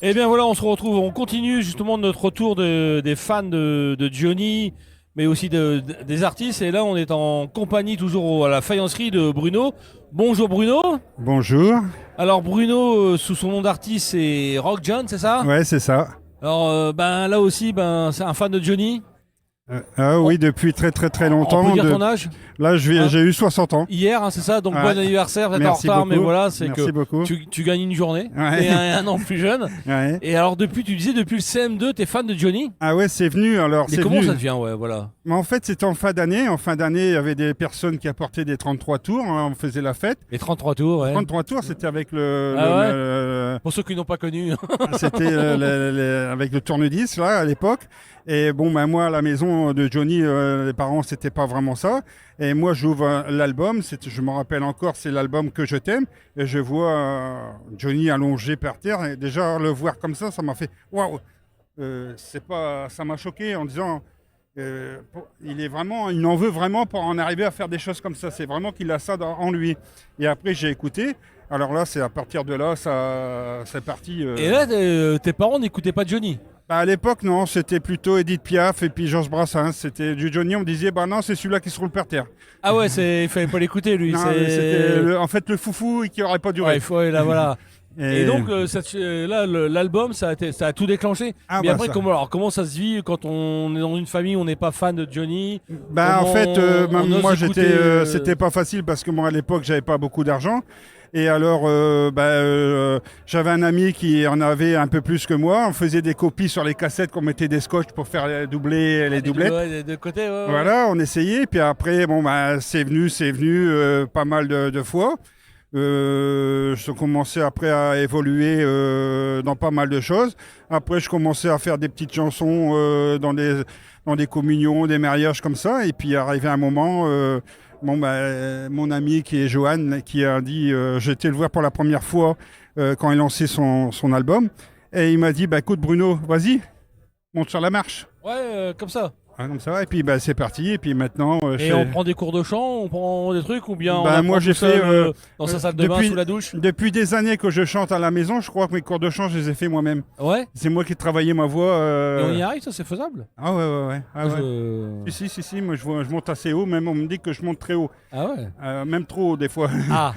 Eh bien voilà, on se retrouve, on continue justement notre tour des fans de Johnny, mais aussi des artistes. Et là, on est en compagnie toujours à la faïencerie de Bruno. Bonjour Bruno. Bonjour. Alors Bruno, sous son nom d'artiste, c'est Rock John, c'est ça? Ouais, c'est ça. Alors ben là aussi, ben c'est un fan de Johnny. Ah On, oui, depuis très très très on peut longtemps. dire ton âge? Là, Hein. j'ai eu 60 ans. Hier, hein, c'est ça. Donc bon Ouais. anniversaire, peut-être en Merci retard, mais beaucoup. voilà, c'est que Merci beaucoup. tu gagnes une journée. Ouais. T'es un an plus jeune. Ouais. Et alors tu disais depuis le CM2, t'es fan de Johnny? Ah ouais, c'est venu. Alors, Mais c'est comment venu. ça devient, ouais, voilà. Mais en fait, c'était en fin d'année. En fin d'année, il y avait des personnes qui apportaient des 33 tours, hein. On faisait la fête. Les 33 tours, ouais. 33 tours, c'était avec Ah ouais. Pour ceux qui n'ont pas connu. c'était avec le tournevis là à l'époque. Et bon, ben moi à la maison de Johnny, les parents c'était pas vraiment ça. Et moi j'ouvre l'album, je me rappelle encore, c'est l'album Que je t'aime. Et je vois Johnny allongé par terre. Et déjà le voir comme ça m'a fait waouh. C'est pas, ça m'a choqué en disant. Il en veut vraiment pour en arriver à faire des choses comme ça. C'est vraiment qu'il a ça en lui. Et après, j'ai écouté. Alors là, c'est à partir de là, ça, c'est parti. Et là, tes parents n'écoutaient pas Johnny. Bah, à l'époque, non, c'était plutôt Edith Piaf et puis Georges Brassens. C'était du Johnny, on me disait, bah non, c'est celui-là qui se roule par terre. Ah ouais, il fallait pas l'écouter, lui. Non, mais c'était en fait le foufou qui n'aurait pas duré. Ouais, ouais, là, voilà. Et Et- donc, là, l'album, ça a tout déclenché. Ah, Mais bah, après, ça. comment ça se vit quand on est dans une famille, on n'est pas fan de Johnny? Bah, en Comment fait, on ose moi, écouter, c'était pas facile parce que moi, à l'époque, j'avais pas beaucoup d'argent. Et alors, j'avais un ami qui en avait un peu plus que moi. On faisait des copies sur les cassettes qu'on mettait des scotch pour faire doubler les doublettes. ouais, des deux côtés, ouais, ouais. Voilà, on essayait. Puis après, bon, bah, c'est venu pas mal de fois. Je commençais après à évoluer dans pas mal de choses. Après, je commençais à faire des petites chansons dans des communions, des mariages comme ça. Et puis, arrivé un moment, mon ami qui est Johan, qui a dit, j'ai été le voir pour la première fois quand il lançait son album. Et il m'a dit, bah, écoute Bruno, vas-y, monte sur la marche. Ouais, comme ça. Ah, comme ça, et puis bah, c'est parti. Et puis maintenant, Et on prend des cours de chant, on prend des trucs, ou bien on Bah, apprend moi, tout j'ai seul, fait, dans sa salle de bain, sous la douche? depuis des années que je chante à la maison, je crois que mes cours de chant, je les ai fait moi-même. Ouais. C'est moi qui ai travaillé ma voix. Et on y arrive, ça, c'est faisable? Ah ouais. Ah, ouais. Je- Si, moi je monte assez haut, même on me dit que je monte très haut. Ah ouais. Même trop haut des fois. Ah.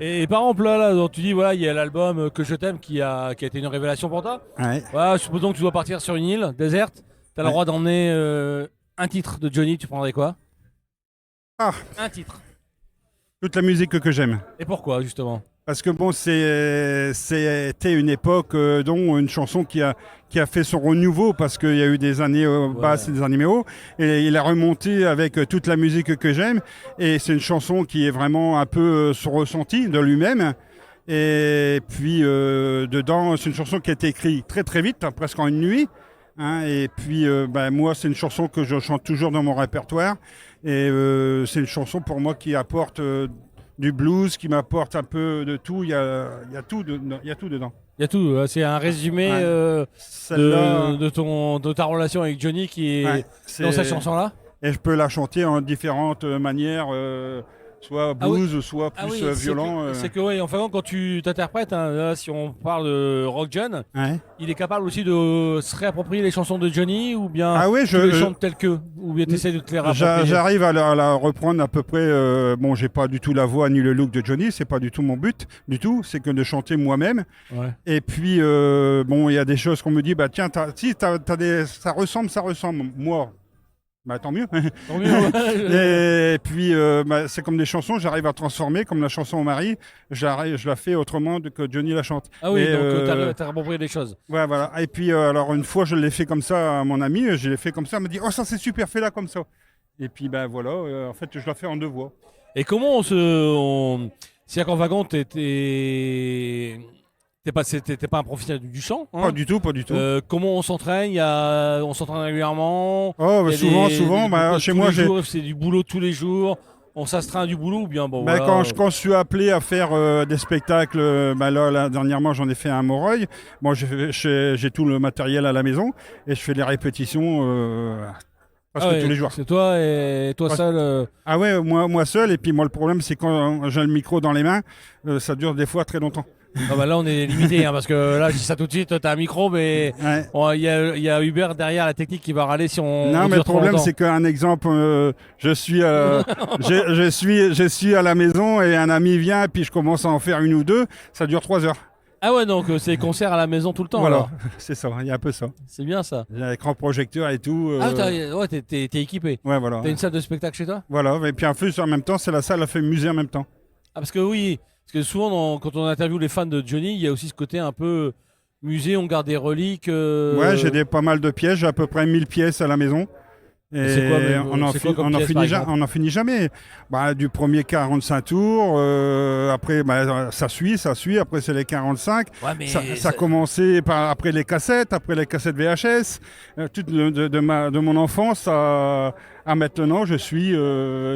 Et par exemple, là, donc, tu dis, voilà, il y a l'album Que je t'aime qui a été une révélation pour toi. Ouais. Voilà, supposons que tu dois partir sur une île déserte. T'as le Ouais. droit d'emmener un titre de Johnny, tu prendrais quoi? Ah, Un titre. toute la musique que j'aime. Et pourquoi, justement? Parce que bon, c'était une époque dont une chanson qui a fait son renouveau parce qu'il y a eu des années basses et des années hauts. Et il a remonté avec toute la musique que j'aime. Et c'est une chanson qui est vraiment un peu son ressenti de lui-même. Et puis dedans, c'est une chanson qui a été écrite très très vite, hein, presque en une nuit. Hein. Et puis moi, c'est une chanson que je chante toujours dans mon répertoire. Et c'est une chanson pour moi qui apporte du blues, qui m'apporte un peu de tout. Il y a tout, il y a tout dedans. Il y a tout, c'est un résumé Ouais. de, Celle-là, de ta relation avec Johnny qui est ouais, dans cette chanson-là? et je peux la chanter en différentes manières, soit Ah oui. blues, soit Ah plus oui, violent. c'est que ouais, enfin, quand tu t'interprètes, hein, là, si on parle de Rock John, Ouais. il est capable aussi de se réapproprier les chansons de Johnny, ou bien Ah oui, tu les chantes telles que, ou bien tu essaies de te les réapproprier? j'arrive à la reprendre à peu près. Bon, j'ai pas du tout la voix ni le look de Johnny, c'est pas du tout mon but, du tout. C'est que de chanter moi-même. Ouais. Et puis, bon, il y a des choses qu'on me dit, bah tiens, ça ressemble. Moi, bah tant mieux. Tant mieux, ouais. Et puis, c'est comme des chansons, j'arrive à transformer, comme la chanson au mari, je la fais autrement que Johnny la chante. Ah oui, Et, donc t'as réapproprié des choses. ouais, voilà. Et puis, alors, une fois, je l'ai fait comme ça à mon ami, je l'ai fait comme ça, elle me dit, oh, ça c'est super, fais-la comme ça. Et puis, ben voilà, en fait, je la fais en deux voix. Et comment c'est-à-dire qu'en wagon, t'es pas un professionnel du chant, hein? Pas du tout, pas du tout. Comment on s'entraîne? On s'entraîne régulièrement. Oh, Il y a souvent, bah, chez tous moi, les j'ai. jours, c'est du boulot tous les jours. On s'astreint du boulot ou bien bon Bah, voilà. quand je suis appelé à faire des spectacles, bah, là, dernièrement, j'en ai fait un à Moreuil. Moi, j'ai tout le matériel à la maison et je fais des répétitions presque Ah ouais, tous les jours. c'est toi et toi Ouais. seul. Ah ouais, moi seul. Et puis moi, le problème, c'est quand j'ai le micro dans les mains, ça dure des fois très longtemps. Ah bah là, on est limité, hein, parce que là, je dis ça tout de suite, t'as un micro, mais Ouais. il y a Hubert derrière la technique qui va râler si on Non, mais dure le trop problème, longtemps. c'est qu'un exemple, je suis à la maison et un ami vient, et puis je commence à en faire une ou deux, ça dure 3 heures. Ah ouais, donc c'est concert à la maison tout le temps, Voilà, alors. c'est ça, il y a un peu ça. C'est bien ça. J'ai un écran projecteur et tout. Ah, ouais, t'es équipé. Ouais, voilà. T'as une salle de spectacle chez toi? Voilà, et puis en plus, en même temps, c'est la salle a fait musée en même temps. Ah, parce que oui, parce que souvent, quand on interviewe les fans de Johnny, il y a aussi ce côté un peu musée, on garde des reliques. Ouais, j'ai pas mal de pièces, j'ai à peu près 1000 pièces à la maison. Et c'est quoi, même, on c'est quoi comme pièce, par exemple? on en finit jamais. Bah, du premier 45 tours, après bah, ça suit, après c'est les 45. Ouais, mais Ça a commencé après les cassettes VHS, de mon enfance à maintenant, je suis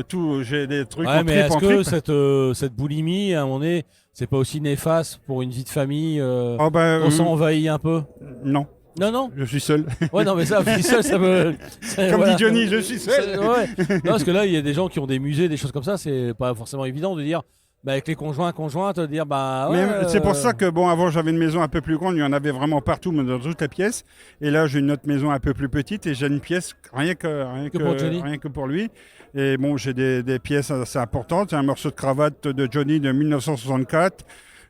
tout, j'ai des trucs ouais, en mais trip, est-ce en que trip. cette boulimie, à un moment donné, c'est pas aussi néfaste pour une vie de famille Oh, bah, on s'envahit un peu? non, Non, non. je suis seul. Ouais, non, mais ça, ça me. Comme voilà. dit Johnny, je suis seul. Ouais. Non, parce que là, il y a des gens qui ont des musées, des choses comme ça, c'est pas forcément évident de dire, bah, avec les conjointes, de dire, bah. Ouais, Mais c'est pour ça que, bon, avant j'avais une maison un peu plus grande, il y en avait vraiment partout, mais dans toutes les pièces. Et là, j'ai une autre maison un peu plus petite et j'ai une pièce rien que pour lui. Et bon, j'ai des pièces assez importantes. J'ai un morceau de cravate de Johnny de 1964.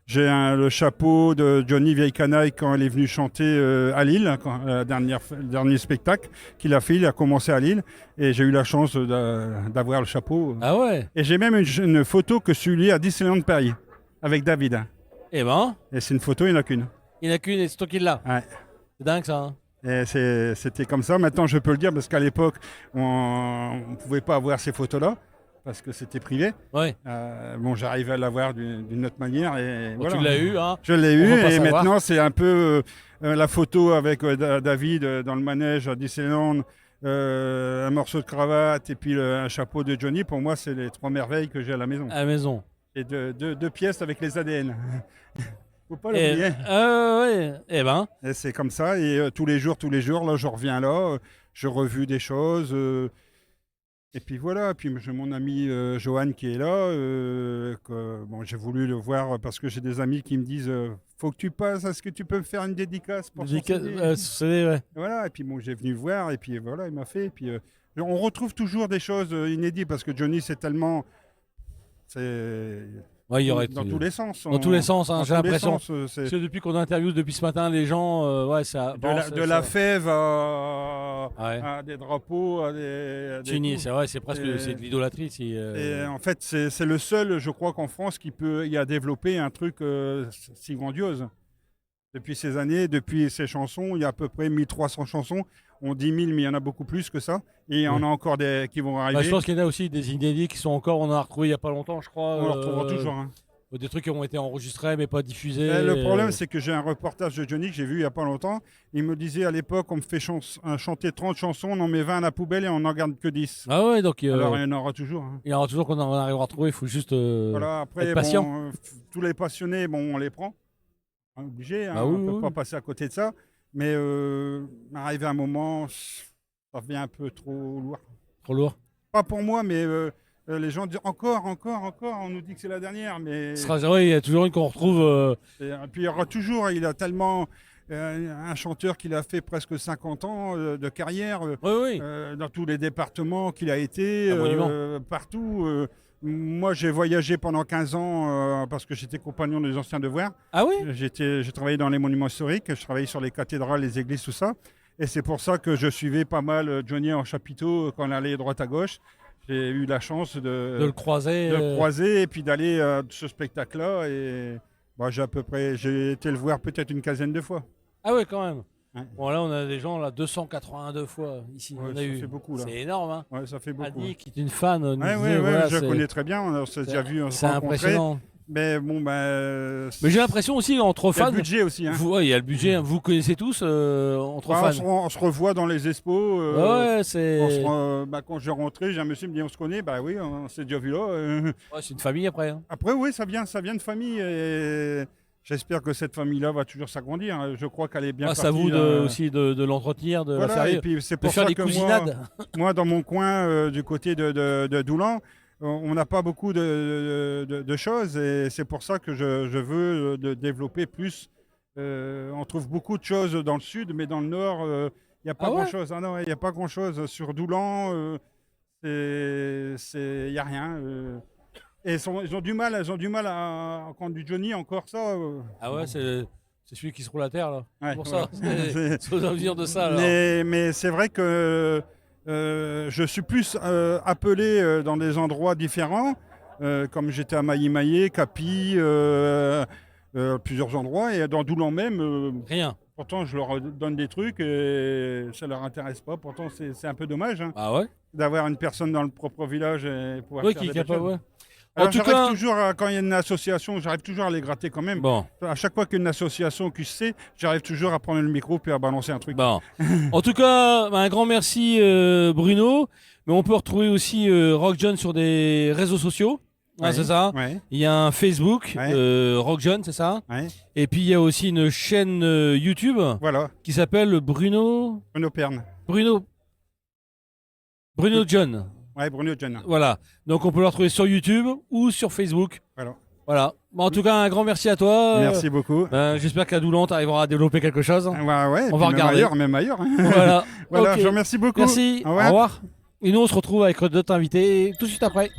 J'ai le chapeau de Johnny Vieille Canaille quand elle est venue chanter à Lille, le dernier spectacle qu'il a fait. Il a commencé à Lille et j'ai eu la chance d'avoir le chapeau. Ah ouais. Et j'ai même une photo que celui à Disneyland Paris avec David. Eh ben, Et c'est une photo, il n'y en a qu'une. il n'y en a qu'une et c'est toi qui l'as. Ouais. C'est dingue ça. Hein. Et c'était comme ça. Maintenant, je peux le dire parce qu'à l'époque, on ne pouvait pas avoir ces photos-là parce que c'était privé. Ouais. Bon, j'arrivais à l'avoir d'une autre manière. Et Bon, voilà. tu l'as eu, hein. Je l'ai On eu va pas et savoir. maintenant, c'est un peu la photo avec David dans le manège à Disneyland, un morceau de cravate et puis un chapeau de Johnny. Pour moi, c'est les 3 merveilles que j'ai à la maison. À la maison. Et deux pièces avec les ADN. Faut pas Et, l'oublier. ouais. Eh ben. Et c'est comme ça. Et tous les jours, là, je reviens là. Je revu des choses. Et puis voilà. Puis j'ai mon ami Johan qui est là. Bon, j'ai voulu le voir parce que j'ai des amis qui me disent faut que tu passes. Est-ce que tu peux me faire une dédicace pour son CD? Ouais. Voilà. Et puis bon, j'ai venu le voir. Et puis voilà, il m'a fait. Et puis on retrouve toujours des choses inédites parce que Johnny, c'est tellement. C'est Ouais, il y aurait dans tous les sens. dans tous les sens, hein, Dans j'ai tous les l'impression. sens, c'est Parce que depuis qu'on interviewe depuis ce matin les gens, ouais, ça. de la fève Ouais. à des drapeaux, à des Fini, coups. c'est vrai, c'est presque Et- c'est de l'idolâtrie. Et en fait, c'est le seul, je crois, qu'en France qui peut y a développé un truc si grandiose. Depuis ces années, depuis ces chansons, il y a à peu près 1300 chansons. On dit 1000, mais il y en a beaucoup plus que ça. Et il y en a encore des qui vont Bah, arriver. je pense qu'il y en a aussi des inédits qui sont encore, on en a retrouvé il n'y a pas longtemps, je crois. On le retrouvera toujours. Hein. Des trucs qui ont été enregistrés mais pas diffusés. Le problème, c'est que j'ai un reportage de Johnny que j'ai vu il n'y a pas longtemps. Il me disait à l'époque, on me fait chanter 30 chansons, on en met 20 à la poubelle et on n'en garde que 10. Ah ouais, donc Alors il y en aura toujours. Hein. il y aura toujours qu'on en arrivera à retrouver, il faut juste Voilà, après, être patient. bon, tous les passionnés, bon, on les prend. On est obligé, hein, Bah oui, on ne peut oui, pas oui. passer à côté de ça. Mais arrivé à un moment, ça devient un peu trop lourd. Trop lourd. Pas pour moi, mais les gens disent encore, on nous dit que c'est la dernière. Mais Ouais, il y a toujours une qu'on retrouve. et puis il y aura toujours, il a tellement un chanteur qu'il a fait presque 50 ans de carrière Oui, oui. dans tous les départements qu'il a été, Un monument. partout. Moi, j'ai voyagé pendant 15 ans parce que j'étais compagnon des anciens devoirs. Ah oui. J'ai travaillé dans les monuments historiques, je travaillais sur les cathédrales, les églises, tout ça. Et c'est pour ça que je suivais pas mal Johnny en chapiteau quand on allait droite à gauche. J'ai eu la chance De le croiser. de le croiser et puis d'aller à ce spectacle-là. Et bah, j'ai été le voir peut-être une quinzaine de fois. Ah ouais, quand même. Ouais. Bon, là, on a des gens, là, 282 fois ici. Ouais, on a ça eu. fait beaucoup, là. C'est énorme, hein. Ouais, ça fait beaucoup. Annie, qui est une fan, nous Ouais, disait, ouais, voilà, je c'est- connais très bien, on s'est déjà vu, on s'est C'est rencontrés. impressionnant. Mais bon, Mais j'ai l'impression aussi, entre il y a fans. le budget aussi. Hein. Ouais, il y a le budget, hein. Vous connaissez tous entre Ouais, fans. on se revoit dans les expos. Ouais, c'est. Quand j'ai rentré, j'ai un monsieur qui me dit on se connaît. Bah oui, on s'est déjà vu là. Ouais, c'est une famille après. Hein. Après, oui, ça vient de famille. Et j'espère que cette famille-là va toujours s'agrandir. Je crois qu'elle est bien Ah, partie. c'est à vous aussi de l'entretenir, Voilà, et faire, puis c'est de pour faire ça des que cousinades. moi, dans mon coin, du côté de Doulan, on n'a pas beaucoup de choses et c'est pour ça que je veux développer plus. On trouve beaucoup de choses dans le sud, mais dans le nord, il n'y a pas Ah ouais? grand-chose. Ah non, il n'y a pas grand-chose. Sur Doulan, il n'y a rien. Et ils ont du mal, à quand du Johnny, encore ça. Ah ouais, c'est celui qui se roule à terre là. Ouais, Pour voilà. ça, c'est aux environs de ça alors. Mais c'est vrai que je suis plus appelé dans des endroits différents, comme j'étais à Mailly-Maillé, Capi, plusieurs endroits, et dans Doulan même, Rien. pourtant je leur donne des trucs et ça leur intéresse pas. Pourtant c'est un peu dommage hein, Ah ouais? d'avoir une personne dans le propre village et pouvoir Oui, faire qui est des belles capable, choses. ouais. Alors En tout j'arrive cas, toujours, quand il y a une association, j'arrive toujours à les gratter quand même. bon. À chaque fois qu'il y a une association QC, j'arrive toujours à prendre le micro puis à balancer un truc. Bon. En tout cas, un grand merci Bruno. Mais on peut retrouver aussi Rock John sur des réseaux sociaux. Ah, Ouais, c'est ça. ouais, Il y a un Facebook, Ouais. Rock John, c'est ça. ouais. Et puis il y a aussi une chaîne YouTube Voilà, qui s'appelle Bruno. Bruno Perne. Bruno. Bruno John. Ouais, Bruno John. Voilà. Donc on peut le retrouver sur YouTube ou sur Facebook. Voilà. Voilà. Bon, en tout cas, un grand merci à toi. Merci beaucoup. J'espère qu'à Doulan, tu arriveras à développer quelque chose. Ouais, ouais, et On puis va regarder. Même ailleurs. Voilà. Voilà, Ok. je vous remercie beaucoup. Merci. Au Au revoir. revoir. Et nous, on se retrouve avec d'autres invités tout de suite après.